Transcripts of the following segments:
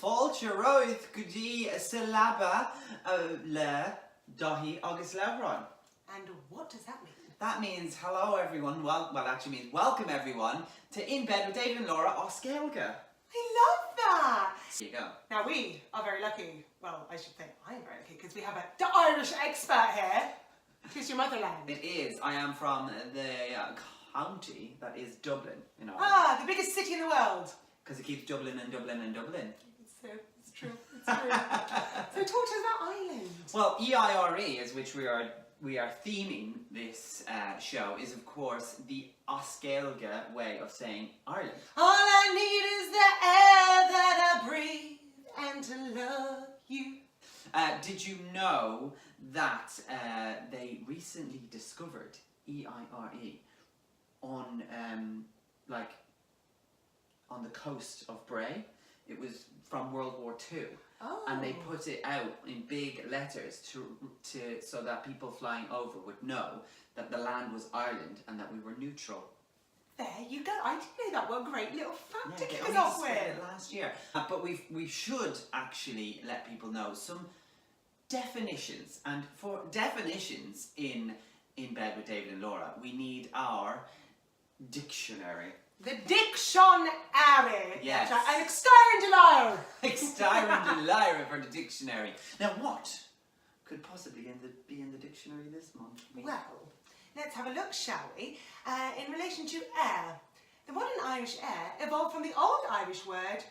Fáilte roith go dtí sa labba le daithí agus leabhráin. And what does that mean? That means hello everyone, well actually means welcome everyone to In Bed with David and Laura Oscailge. I love that! There you go. Now we are very lucky, well I should say I'm very lucky because we have the Irish expert here. It's your motherland. It is. I am from the county that is Dublin in Ireland. Ah, the biggest city in the world. Because it keeps Dublin and Dublin and Dublin. It's true, it's true. So talk to us about Ireland. Well, Eire, is which we are theming this show, is of course the Oscailge way of saying Ireland. All I need is the air that I breathe and to love you. Did you know that they recently discovered Eire on on the coast of Bray? It was from World War II. Oh. And they put it out in big letters so that people flying over would know that the land was Ireland and that we were neutral. There you go. I didn't know that. What a great little fact to they kick us only off said with. it last year. But we should actually let people know some definitions. And for definitions in Bed with David and Laura, we need our dictionary. The Dick Shone Aary. Yes. That's right. An extyrant liar. Extyrant and lyra for the dictionary. Now what could possibly be in the dictionary this month? Well, let's have a look, shall we? In relation to air. The modern Irish air evolved from the old Irish word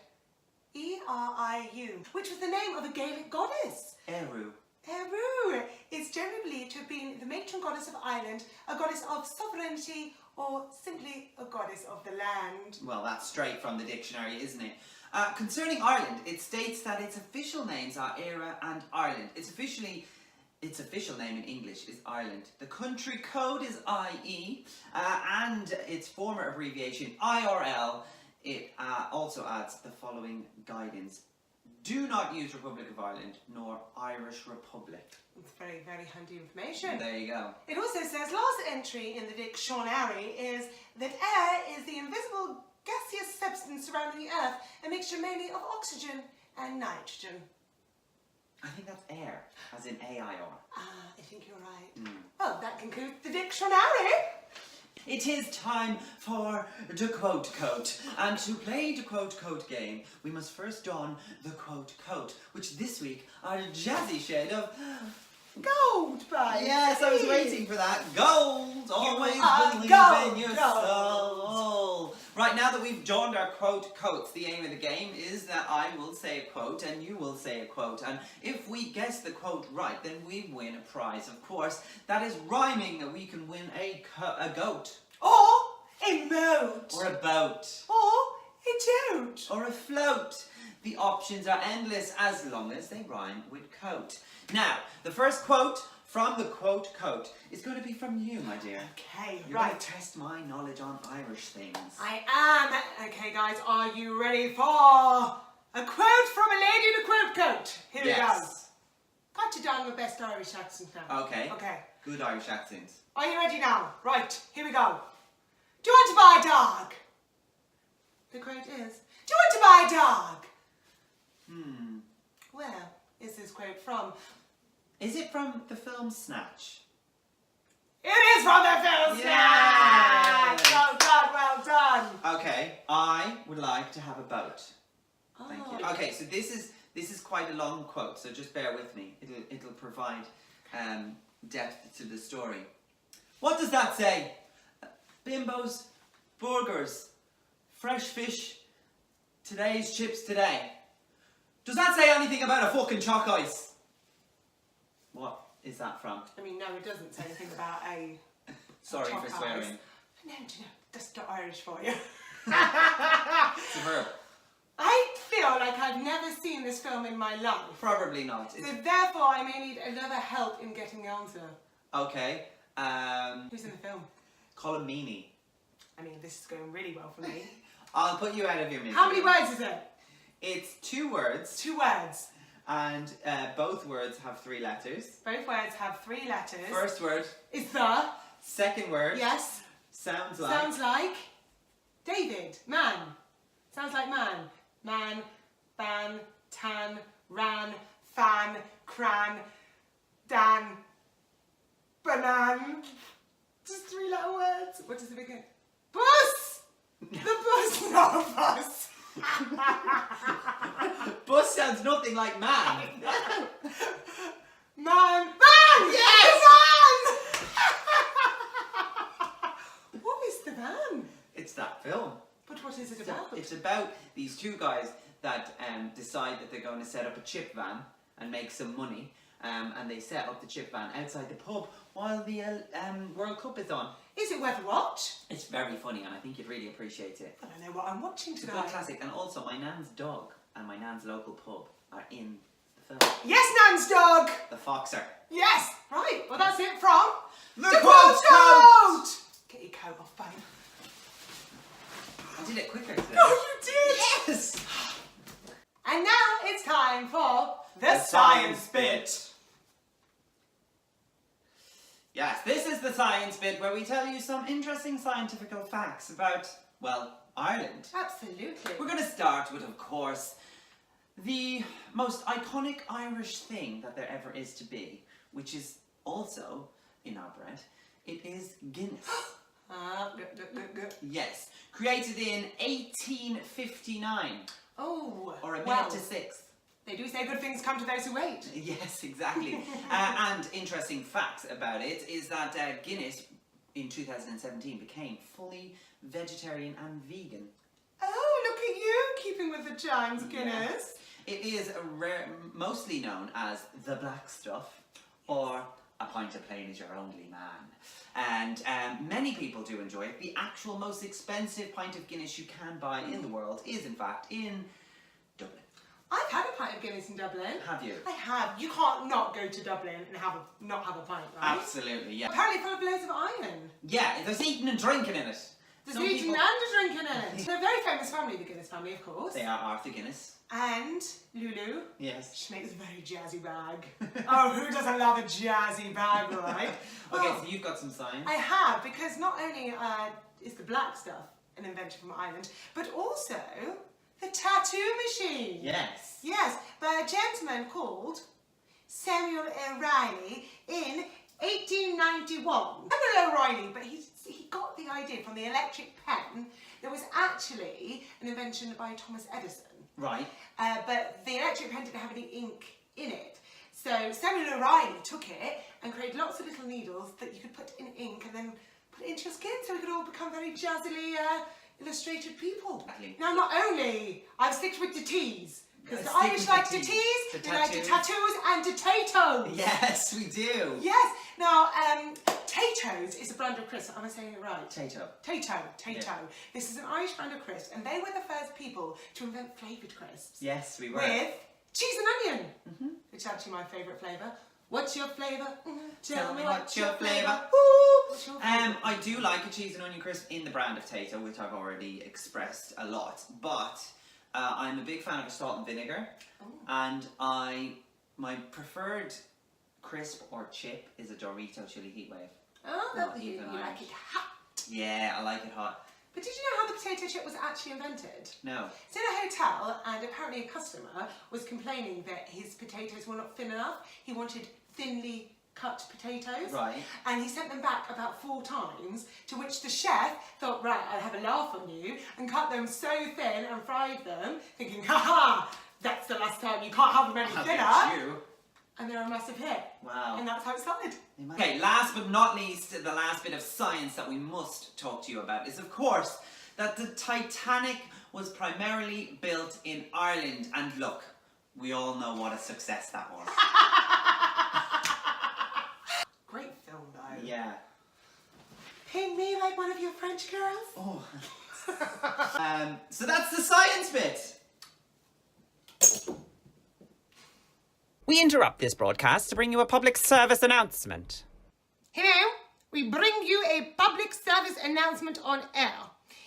Eiriu, which was the name of a Gaelic goddess. Eru. Eire is generally believed to have been the matron goddess of Ireland, a goddess of sovereignty, or simply a goddess of the land. Well, that's straight from the dictionary, isn't it? Concerning Ireland, it states that its official names are Eire and Ireland. Its official name in English is Ireland. The country code is IE, and its former abbreviation IRL. It also adds the following guidance. Do not use Republic of Ireland nor Irish Republic. It's very, very handy information. There you go. It also says last entry in the Dick Shone Aary is that air is the invisible gaseous substance surrounding the Earth, a mixture mainly of oxygen and nitrogen. I think that's air, as in A-I-R. I think you're right. Well, that concludes the Dick Shone Aary. It is time for the quote coat, and to play the quote coat game, we must first don the quote coat, which this week are a jazzy shade of Gold, by yes, I was waiting for that. Gold, always believe gold, in your gold. soul. Right, now that we've donned our quote coats, the aim of the game is that I will say a quote and you will say a quote, and if we guess the quote right, then we win a prize. Of course, that is rhyming that we can win a goat. Or a moat. Or a boat. Or a toad. Or a float. The options are endless as long as they rhyme with coat. Now, the first quote from the quote coat is going to be from you, my dear. Okay, You're right. going to test my knowledge on Irish things. I am. Okay, guys, are you ready for a quote from a lady in a quote coat? Here we go. Got to down my best Irish accent now. Okay. Okay. Good Irish accent. Are you ready now? Right, here we go. Do you want to buy a dog? The quote is, do you want to buy a dog? Where is this quote from? Is it from the film Snatch? It is from the film Snatch! Yes. Well done, well done. Okay, I would like to have a boat. Thank you. Oh. Okay, so this is quite a long quote, so just bear with me. It'll provide depth to the story. What does that say? Bimbos, burgers, fresh fish, today's chips today. Does that say anything about a fucking chalk ice? What is that from? I mean, no, it doesn't say anything about a... Sorry chalk for swearing. ice. No, that's not Irish for you. It's a verb. I feel like I've never seen this film in my life. Probably not. So therefore, I may need a little help in getting the answer. Okay. Who's in the film? Colin Meaney. I mean, this is going really well for me. I'll put you out of your misery. How many words is it? It's 2 words. 2 words. And both words have 3 letters. Both words have 3 letters. First word. Is the. Second word. Yes. Sounds like. Sounds like. David. Man. Sounds like man. Man. Ban. Bus sounds nothing like man. Man! Yes! Man! What is the van? It's that film. But what is it about? It's about these two guys that decide that they're going to set up a chip van and make some money. And they set up the chip van outside the pub while the World Cup is on. Is it worth a watch? It's very funny and I think you'd really appreciate it. I don't know what I'm watching It's a today. good classic. And also my nan's dog and my nan's local pub are in the film. Yes, Nan's dog! The Foxer. Yes! Right, well that's it from... The Quote Coat! Get your coat off, babe. I did it quicker today. Oh, you did! Yes! And now it's time for The Science Bit. Yes, this is the science bit where we tell you some interesting scientific facts about, well, Ireland. Absolutely. We're going to start with, of course, the most iconic Irish thing that there ever is to be, which is also in our bread. It is Guinness. Good. Yes, created in 1859, Oh, or a minute well, to 6. They do say good things come to those who wait. Yes, exactly. And interesting facts about it is that Guinness in 2017 became fully vegetarian and vegan. Oh, look at you, keeping with the chimes, Guinness. It is mostly known as the black stuff, or a pint of plain is your only man. And many people do enjoy it. The actual most expensive pint of Guinness you can buy in the world is, in fact, in Dublin. I've had a pint of Guinness in Dublin. Have you? I have. You can't not go to Dublin and not have a pint, right? Absolutely, yeah. Apparently full of loads of iron. Yeah, there's eating and drinking in it. There's Some eating people- and a drinking in it. They're a very famous family, the Guinness family, of course. They are Arthur Guinness. And Lulu. Yes. She makes a very jazzy bag. Oh, who doesn't love a jazzy bag, right? Okay, Well, so you've got some science. I have, because not only is the black stuff an invention from Ireland, but also the tattoo machine. Yes. Yes, by a gentleman called Samuel O'Reilly in 1891. Samuel O'Reilly, but he got the idea from the electric pen that was actually an invention by Thomas Edison. Right. But the electric pen didn't have any ink in it. So Samuel O'Reilly took it and created lots of little needles that you could put in ink and then put it into your skin so we could all become very jazzily illustrated people. Exactly. Now, not only I've sticked with the T's, because the Stick Irish with like the the T's. T's, The they like the tattoos. tattoos and the potatoes. Yes, we do. Yes. Now, potatoes is a brand of crisp. Am I saying it right? Tato. Tato. Yeah. This is an Irish brand of crisp, and they were the first people to invent flavoured crisps. Yes, we were. With cheese and onion, which is actually my favourite flavour. What's your flavour? Tell me what's your flavour. Ooh, what's your flavour? I do like a cheese and onion crisp in the brand of Tato, which I've already expressed a lot. But I'm a big fan of a salt and vinegar, and my preferred crisp or chip is a Dorito chili heatwave. Oh, not that you even like Irish. it hot. Yeah, I like it hot. But did you know how the potato chip was actually invented? No. It's in a hotel, and apparently a customer was complaining that his potatoes were not thin enough. He wanted thinly cut potatoes. Right. And he sent them back about 4 times, to which the chef thought, right, I'll have a laugh on you, and cut them so thin and fried them, thinking, ha, that's the last time, you can't have them any How thinner. did you? And they're a massive hit. Wow. And that's how it started. Okay, last but not least, the last bit of science that we must talk to you about is, of course, that the Titanic was primarily built in Ireland. And look, we all know what a success that was. Great film, though. Yeah. Paint me like one of your French girls. Oh. So that's the science bit. We interrupt this broadcast to bring you a public service announcement. Hello, we bring you a public service announcement on air.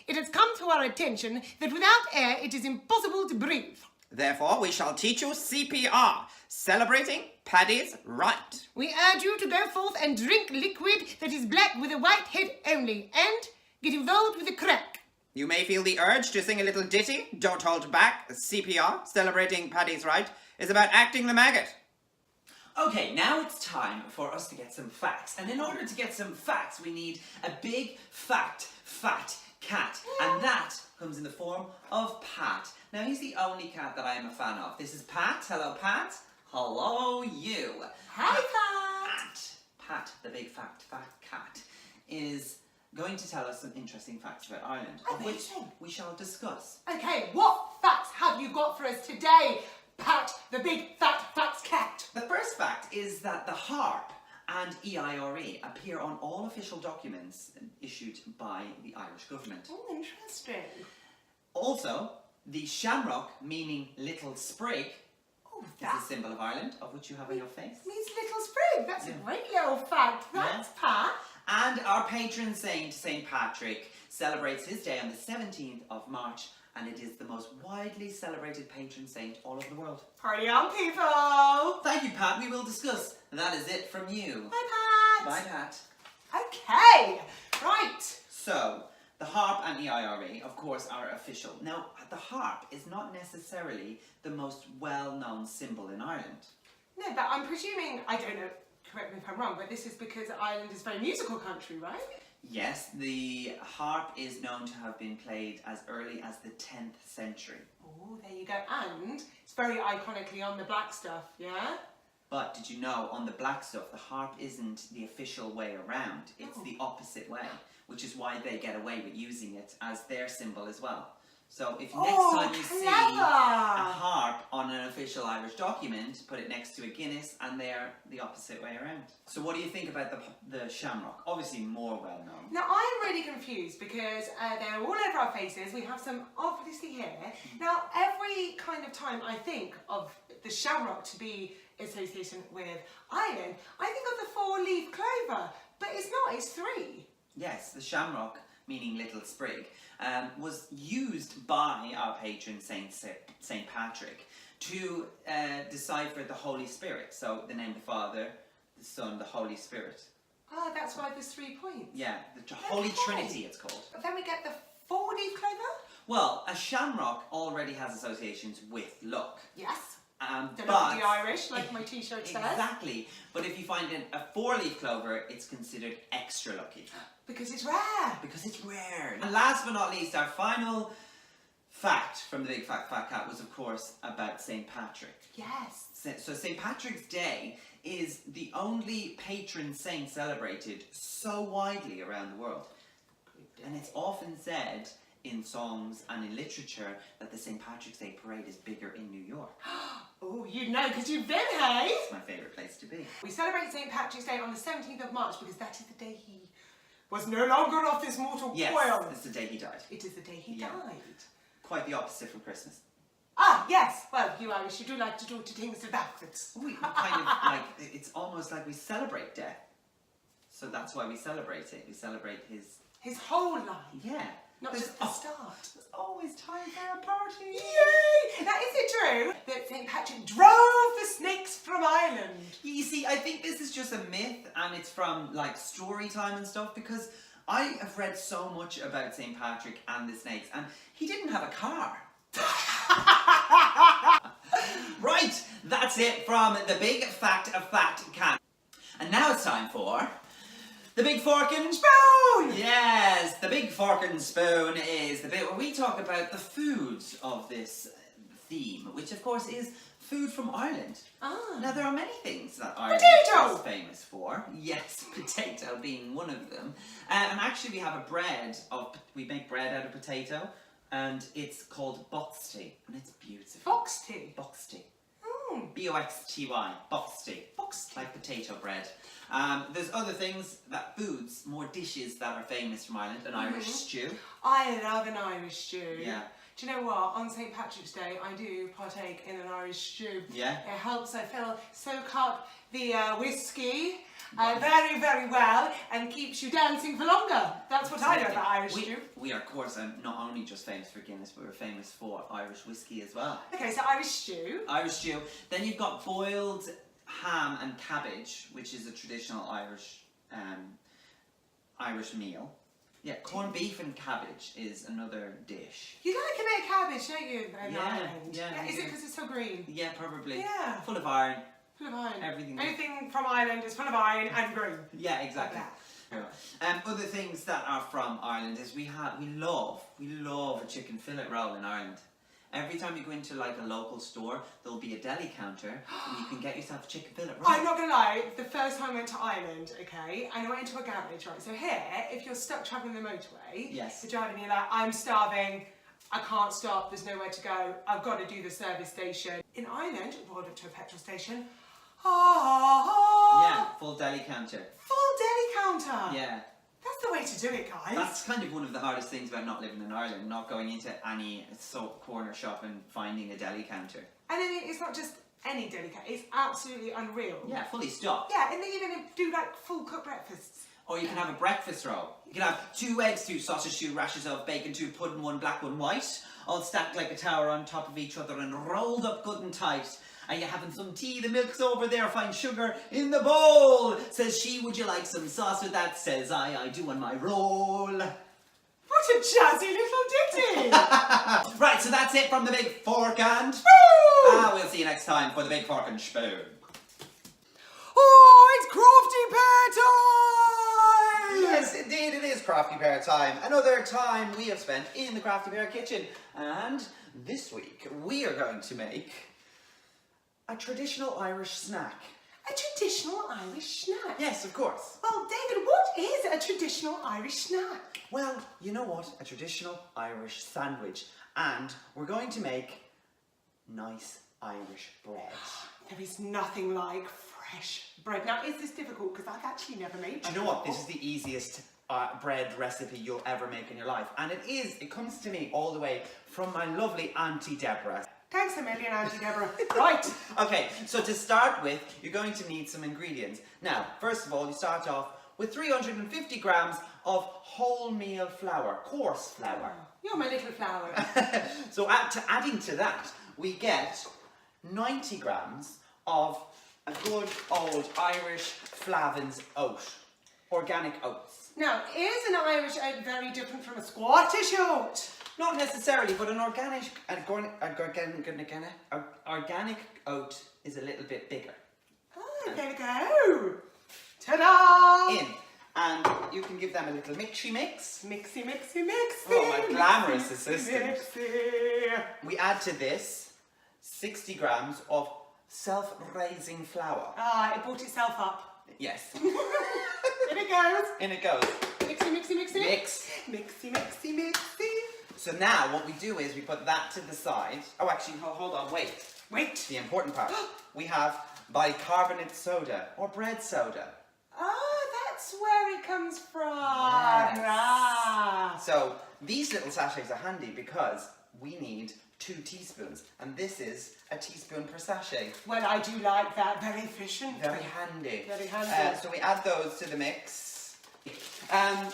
It has come to our attention that without air it is impossible to breathe. Therefore, we shall teach you CPR, celebrating Paddy's right. We urge you to go forth and drink liquid that is black with a white head only, and get involved with the Craic. You may feel the urge to sing a little ditty. Don't hold back. CPR, celebrating Paddy's right, is about acting the maggot. Okay, now it's time for us to get some facts. And in order to get some facts, we need a big, fat cat. And that comes in the form of Pat. Now, he's the only cat that I am a fan of. This is Pat. Hello, Pat. Hello, you. Hi, Pat. Pat, the big fat cat, is going to tell us some interesting facts about Ireland, of which we shall discuss. Okay, what facts have you got for us today, Pat, the big fat cat? The first fact is that the harp and Eire appear on all official documents issued by the Irish government. Oh, interesting. Also, the shamrock, meaning little sprig, Oh, is a symbol of Ireland, of which you have on your face. means little sprig. That's a great little fact. Thanks, Pat. And our patron saint, St. Patrick, celebrates his day on the 17th of March, and it is the most widely celebrated patron saint all over the world. Party on, people. Thank you, Pat. We will discuss. That is it from you. Bye, Pat. Bye, Pat. Okay, right. So, the harp and Eire, of course, are official. Now, the harp is not necessarily the most well-known symbol in Ireland. No, but I'm presuming, I don't know, correct me if I'm wrong, but this is because Ireland is a very musical country, right? Yes, the harp is known to have been played as early as the 10th century. Oh, there you go. And it's very iconically on the black stuff, yeah? But did you know, on the black stuff, the harp isn't the official way around. It's the opposite way, which is why they get away with using it as their symbol as well. So if next time you see a harp on an official Irish document, put it next to a Guinness, and they're the opposite way around. So what do you think about the shamrock? Obviously more well known. Now, I'm really confused because they're all over our faces. We have some obviously here. Now, every kind of time I think of the shamrock to be association with Ireland, I think of the four-leaf clover, but it's not, it's three. Yes, the shamrock, meaning little sprig, was used by our patron Saint Patrick to decipher the Holy Spirit. So the name of the Father, the Son, the Holy Spirit. Oh, that's why there's 3 points. Yeah, the Holy Trinity it's called. But then we get the four-leaf clover? Well, a shamrock already has associations with luck. Yes. The But luck of the Irish, like my t-shirt says. Exactly. But if you find a four-leaf clover, it's considered extra lucky. Because it's rare. Because it's rare. And last but not least, our final fact from the Big Fat Cat was, of course, about St. Patrick. Yes. So St. Patrick's Day is the only patron saint celebrated so widely around the world. And it's often said in songs and in literature that the St. Patrick's Day parade is bigger in New York. Oh, you know, because you've been, hey? It's my favourite place to be. We celebrate St. Patrick's Day on the 17th of March because that is the day he was no longer of this mortal coil. Yes, it's the day he died. It is the day he Yeah. died. Quite the opposite from Christmas. Ah, yes. Well, you Irish, you do like to do things backwards. We kind of like, it's almost like we celebrate death. So that's why we celebrate it. We celebrate His whole life. Yeah. Not just the start. There's always time for a party. Yay! Now, is it true that St. Patrick drove the snakes from Ireland? You see, I think this is just a myth, and it's from like story time and stuff, because I have read so much about St. Patrick and the snakes, and he didn't have a car. Right, that's it from the Big Fact of Fat Cat. And now it's time for the Big Fork and Spoon! Yes, the Big Fork and Spoon is the bit where we talk about the foods of this theme, which of course is food from Ireland. Ah. Now there are many things that Ireland Potato! is famous for. Yes, potato being one of them. And actually we have we make bread out of potato, and it's called boxty, and it's beautiful. Foxty. Boxty. Mm. B-O-X-T-Y, boxty. Foxty. Like potato bread. There's other things, more dishes that are famous from Ireland. An Irish stew. I love an Irish stew. Yeah. Do you know what? On St. Patrick's Day, I do partake in an Irish stew. Yeah. It helps, soak up the whiskey very, very well and keeps you dancing for longer. That's what I know about Irish stew. We are, of course, not only just famous for Guinness, but we're famous for Irish whiskey as well. Okay, so Irish stew. Irish stew. Then you've got boiled ham and cabbage, which is a traditional Irish meal. Yeah, corned beef and cabbage is another dish. You like a bit of cabbage, don't you, in Yeah, Ireland? yeah, Is we it do. because it's so green? Yeah, probably. Yeah. Full of iron. Full of iron. Everything. Anything from Ireland is full of iron and green. Yeah, exactly. Like Other things that are from Ireland is we love a chicken fillet roll in Ireland. Every time you go into like a local store, there'll be a deli counter and you can get yourself a chicken fillet roll. I'm not gonna lie, the first time I went to Ireland, okay, and I went into a garage, right, so here, if you're stuck travelling the motorway, yes, you're driving, you're like, I'm starving, I can't stop, there's nowhere to go, I've got to do the service station. In Ireland, rolled up to a petrol station, yeah, full deli counter. Full deli counter! Yeah. That's the way to do it, guys. That's kind of one of the hardest things about not living in Ireland, not going into any corner shop and finding a deli counter. And then it's not just any deli counter, it's absolutely unreal. Yeah, fully stocked. Yeah, and they even do like full cooked breakfasts. Or you can have a breakfast roll. You can have 2 eggs, 2 sausage, 2 rashers of bacon, 2 pudding, 1 black, 1 white, all stacked like a tower on top of each other and rolled up good and tight. Are you having some tea? The milk's over there. Find sugar in the bowl. Says she, would you like some sauce with that? Says I do on my roll. What a jazzy little ditty! Right, so that's it from the Big Fork and... We'll see you next time for the Big Fork and Spoon. Oh, it's Crafty Pear time! Yes, indeed, it is Crafty Pear time. Another time we have spent in the Crafty Pear kitchen. And this week we are going to make a traditional Irish snack. A traditional Irish snack? Yes, of course. Well, David, what is a traditional Irish snack? Well, you know what? A traditional Irish sandwich. And we're going to make nice Irish bread. There is nothing like fresh bread. Now, is this difficult? Because I've actually never made bread. Do you know what? This is the easiest bread recipe you'll ever make in your life. And it comes to me all the way from my lovely Auntie Deborah. Thanks a million, Auntie Deborah. Right. Okay, so to start with, you're going to need some ingredients. Now, first of all, you start off with 350 grams of wholemeal flour, coarse flour. You're my little flower. So adding to that, we get 90 grams of a good old Irish Flavins oat, organic oats. Now, is an Irish oat very different from a Scottish oat? Not necessarily, but an organic oat is a little bit bigger. Oh, there we go. Ta-da! In. And you can give them a little mixy mix. Mixy, mixy, mixy. Oh, my glamorous mixy, assistant. Mixy. We add to this 60 grams of self-raising flour. Ah, it brought itself up. Yes. In it goes. In it goes. Mixy, mixy, mixy. Mix. Mixy, mixy, mixy. So now what we do is we put that to the side. Oh, actually, hold on, wait. Wait. The important part. We have bicarbonate soda or bread soda. Oh, that's where it comes from. Yes. Ah. So these little sachets are handy because we need 2 teaspoons, and this is a teaspoon per sachet. Well, I do like that. Very efficient. Very handy. Very handy. So we add those to the mix.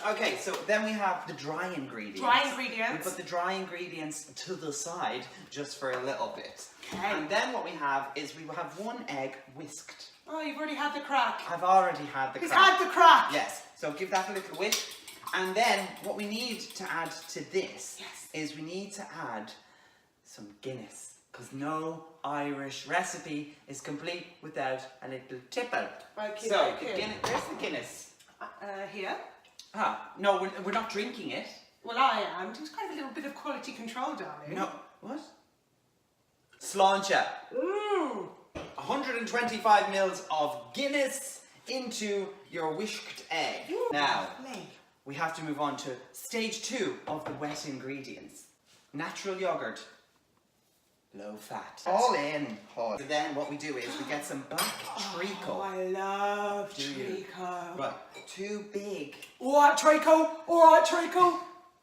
Okay, so then we have the dry ingredients. Dry ingredients. We put the dry ingredients to the side just for a little bit. Okay. And then what we have is we have 1 egg whisked. Oh, you've already had the crack. I've already had the He's crack. had the crack. Yes, so give that a little whisk. And then what we need to add to this is we need to add some Guinness. Because no Irish recipe is complete without a little tipple. Okay, So, okay. where's the Guinness? Here. No, we're not drinking it. Well, I am. It's kind of a little bit of quality control, darling. No, what? Sláinte. Ooh. 125 mils of Guinness into your whisked egg. Ooh, Now, lovely. we have to move on to stage 2 of the wet ingredients. Natural yogurt. Low fat. All in. So then what we do is we get some black treacle. Oh, I love Do you? treacle. Right, 2 big. Alright, treacle. Alright, treacle.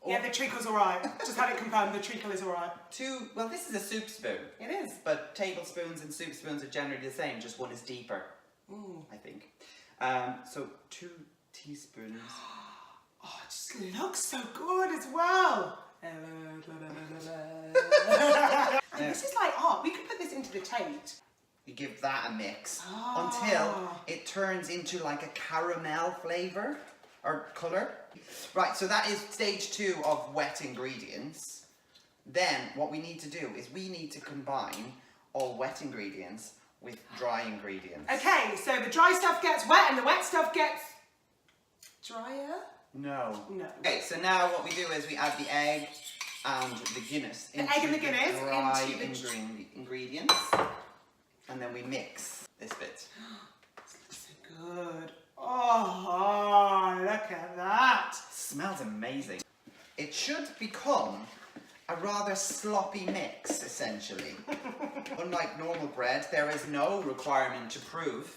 Yeah, the treacle's alright. Just had it confirmed, the treacle is alright. 2, well, this is a soup spoon. It is. But tablespoons and soup spoons are generally the same, just one is deeper, I think. So 2 teaspoons. Oh, it just looks so good as well. And this is like art. We could put this into the Tate. You give that a mix until it turns into like a caramel flavour or colour. Right, so that is stage 2 of wet ingredients. Then what we need to do is we need to combine all wet ingredients with dry ingredients. Okay, so the dry stuff gets wet and the wet stuff gets drier? No. No. Okay, so now what we do is we add the egg and the Guinness The egg and the Guinness dry into the ingredients, and then we mix this bit. So good. Oh, look at that. Smells amazing. It should become a rather sloppy mix, essentially. Unlike normal bread, there is no requirement to prove.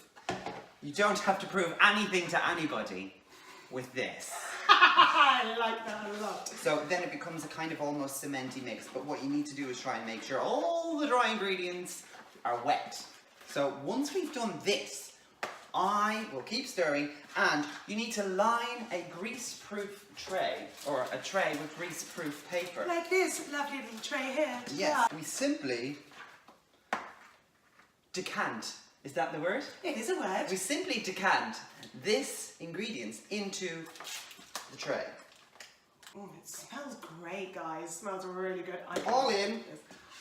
You don't have to prove anything to anybody with this. I like that a lot. So then it becomes a kind of almost cementy mix, but what you need to do is try and make sure all the dry ingredients are wet. So once we've done this, I will keep stirring, and you need to line a grease-proof tray, or a tray with grease-proof paper. Like this lovely little tray here. Yes, we simply decant. Is that the word? It is a word. We simply decant this ingredients into the tray. It smells great, guys. It smells really good. All in.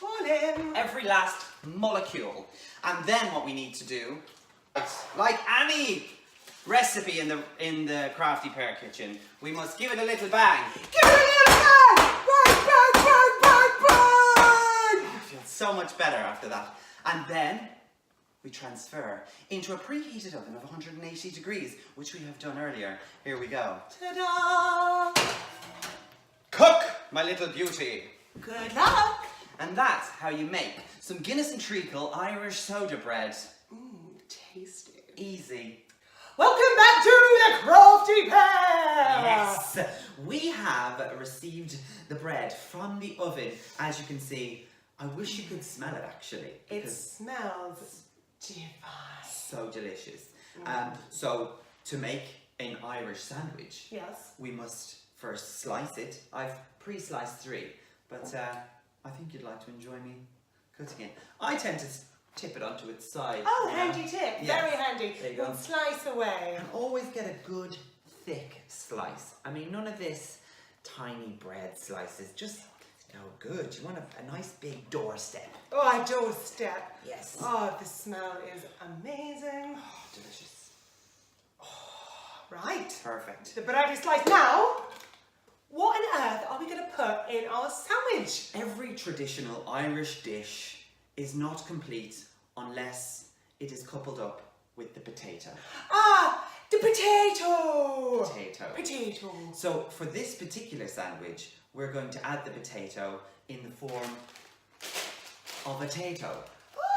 All in. Every last molecule. And then what we need to do, like any recipe in the Crafty Pear kitchen, we must give it a little bang. Give it a little bang! Bang, bang, bang, bang, bang! I feel so much better after that. And then we transfer into a preheated oven of 180 degrees, which we have done earlier. Here we go. Ta-da! Cook, my little beauty. Good luck! And that's how you make some Guinness and treacle Irish soda bread. Tasty. Easy. Welcome back to the Crafty Pear! Yes, we have received the bread from the oven. As you can see, I wish you could smell it actually. It because smells divine. so delicious. So to make an Irish sandwich, Yes. we must first slice it. I've pre-sliced 3, but I think you'd like to enjoy me cutting it. I tend to tip it onto its side. Oh, you know. handy tip. Yes. Very handy. There you go. We'll slice away. And always get a good thick slice. I mean, none of this tiny bread slices. Just good. You want a nice big doorstep. Oh, a doorstep. Yes. Oh, the smell is amazing. Oh, delicious. Right. Perfect. The bread is sliced. Now, what on earth are we going to put in our sandwich? Every traditional Irish dish is not complete unless it is coupled up with the potato. Ah, the potato. Potato. So for this particular sandwich, we're going to add the potato in the form of a tato.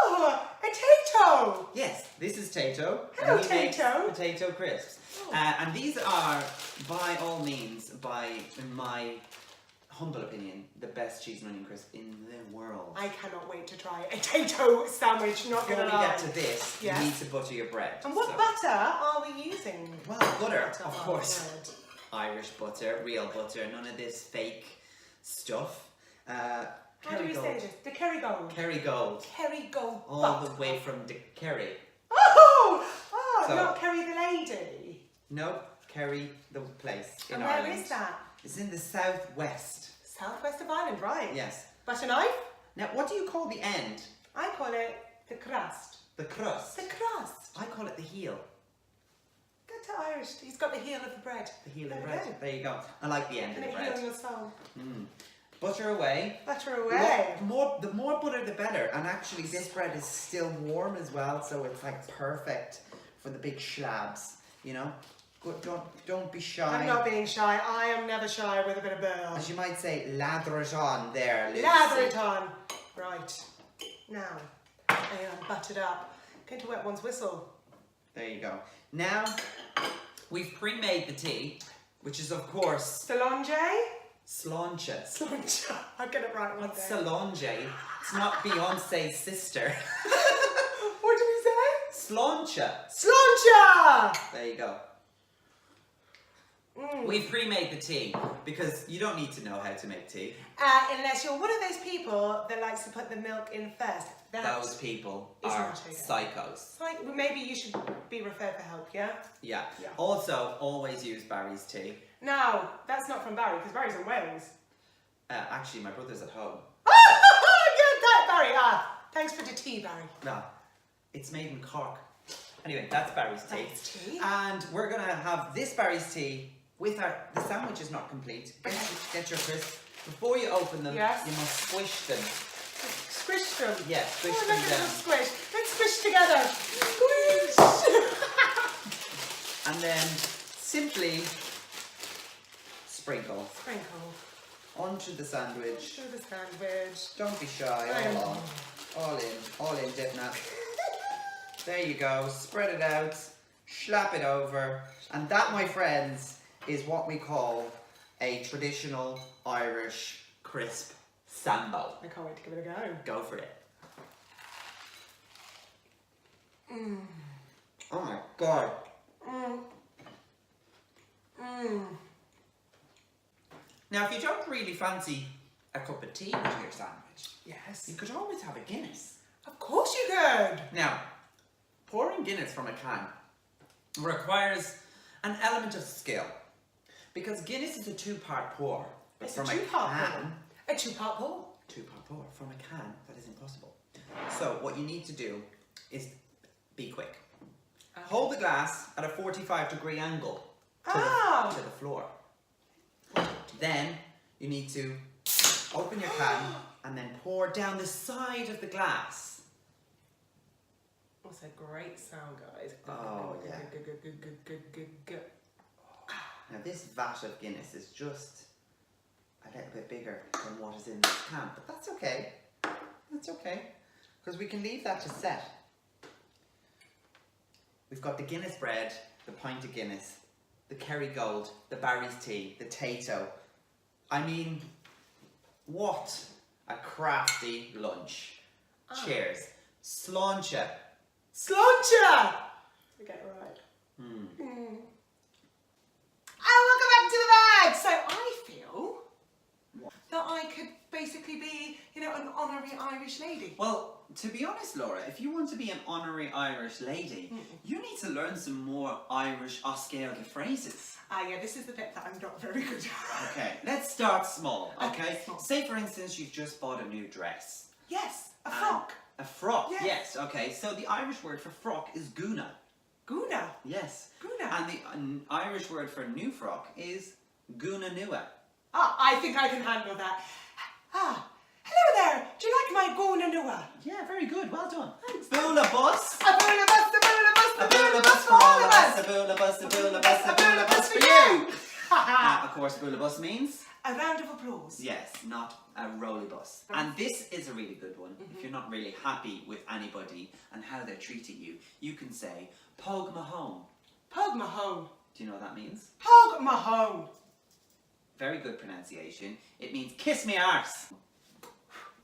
Oh, a tato. Yes, this is tato. Hello, and we make tato. Potato crisps. Oh. And these are, by all means, in my humble opinion, the best cheese and onion crisp in the world. I cannot wait to try a tato sandwich, not Before gonna we lie. get to this, Yes. you need to butter your bread. And what So- butter are we using? Well, butter, Butter of on course. bread. Irish butter, real butter, none of this fake stuff. How do we say this? The Kerrygold. Kerrygold. Kerrygold All butter. the way from the Kerry. Oh, So- not Kerry the lady. No, Kerry the place in And Ireland. where is that? It's in the southwest. Southwest of Ireland, right? Yes. Butter knife? Now, what do you call the end? I call it the crust. The crust. The crust. I call it the heel. Go to Irish. He's got the heel of the bread. The heel of the There we bread. There you go. I like the end And of it the heal bread. your soul. Butter away. Butter away. The more butter, the better. And actually, this bread is still warm as well, so it's like perfect for the big slabs. You know, good. Don't be shy. I'm not being shy. I am never shy with a bit of burl. As you might say, lather it on there, Lucy. Lather it on. Right. Now, I am buttered up. Going to wet one's whistle. There you go. Now, we've pre-made the tea, which is of course Solange? sláinte. Solange. I'll get it right one day. Solange. It's not Beyonce's sister. What did we say? Sláinte. Sláinte! There you go. We've pre-made the tea because you don't need to know how to make tea. Unless you're one of those people that likes to put the milk in first. Those people is are not okay. psychos. Like, maybe you should be referred for help, yeah? Yeah. Yeah. Also, always use Barry's tea. No, that's not from Barry, because Barry's in Wales. Actually, my brother's at home. Get that, Barry! Thanks for the tea, Barry. No, it's made in Cork. Anyway, that's Barry's tea. That's tea. And we're going to have this Barry's tea with the sandwich is not complete. Get your crisps. Before you open them, Yes. you must squish them. Squish them. Yeah, squish Oh, them look at down. them squish. Let's squish together. Squish. And then simply sprinkle Sprinkle. onto the sandwich. Show the sandwich. Don't be shy, all in, Dipnat. There you go, spread it out, slap it over. And that, my friends, is what we call a traditional Irish crisp sambo. I can't wait to give it a go. Go for it. Oh my god. Now, if you don't really fancy a cup of tea with your sandwich, Yes. you could always have a Guinness. Of course you could. Now, pouring Guinness from a can requires an element of skill, because Guinness is a two-part pour. But It's from a two-part can, pour. A two-part pour. two-part pour from a can, that is impossible. So what you need to do is be quick. Hold the glass at a 45-degree angle to the floor. Then you need to open your can and then pour down the side of the glass. That's a great sound, guys. Oh, yeah. Good. Now this vat of Guinness is just a little bit bigger than what is in this can, but that's okay. That's okay, because we can leave that to set. We've got the Guinness bread, the pint of Guinness, the Kerrygold, the Barry's tea, the Tato. I mean, what a crafty lunch. Cheers. Sláinte. Sláinte! We get it right. And welcome back to the bag! So I feel that I could basically be, an honorary Irish lady. Well, to be honest, Laura, if you want to be an honorary Irish lady, you need to learn some more Irish Oscailge phrases. Yeah, this is the bit that I'm not very good at. Okay, let's start small, okay? Okay, small. Say, for instance, you've just bought a new dress. Yes, a frock. A frock, Yes. yes, okay. So the Irish word for frock is guna. Guna. Yes. Guna. And the Irish word for new frock is guna nua. I think I can handle that. Hello there. Do you like my guna nua? Yeah, very good, well done. Thanks. Bula bus. A bula bus, a bula bus, A bula bus for all of us. A bula bus, a bula bus, a bula bus for you. Of course, bula bus means? A round of applause. Yes, not a rolly bus. And this is a really good one. If you're not really happy with anybody and how they're treating you, you can say, Pogue my home. Pogue my home. Do you know what that means? Pogue my home. Very good pronunciation. It means kiss me arse.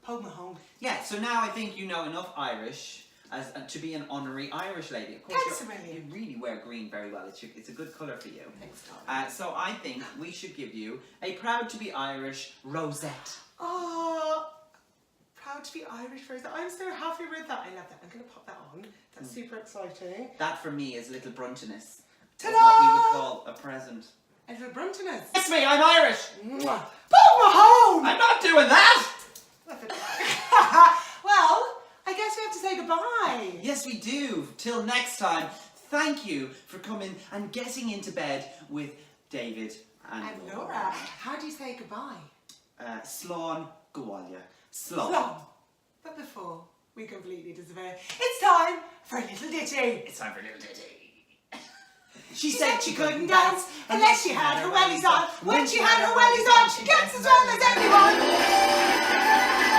Pogue my home. Yeah, so now I think you know enough Irish as to be an honorary Irish lady. Of course, Thanks, Amelia. you really wear green very well. It's a good colour for you. Thanks, darling. So I think we should give you a proud to be Irish rosette. Oh, proud to be Irish rose. I'm so happy with that. I love that. I'm going to pop that on. That's super exciting. That for me is little bruntiness. Ta-da! What we would call a present. And for Bruntoners. It's me, I'm Irish. Pogue my home. I'm not doing that. Well, I guess we have to say goodbye. Yes, we do. Till next time, thank you for coming and getting into bed with David and Laura, how do you say goodbye? Slán Gwalia. Slán. Slán. But before we completely disappear, it's time for a little ditty. It's time for a little ditty. She said she couldn't dance unless she had her wellies on. When she had her wellies on, she danced as well as anyone.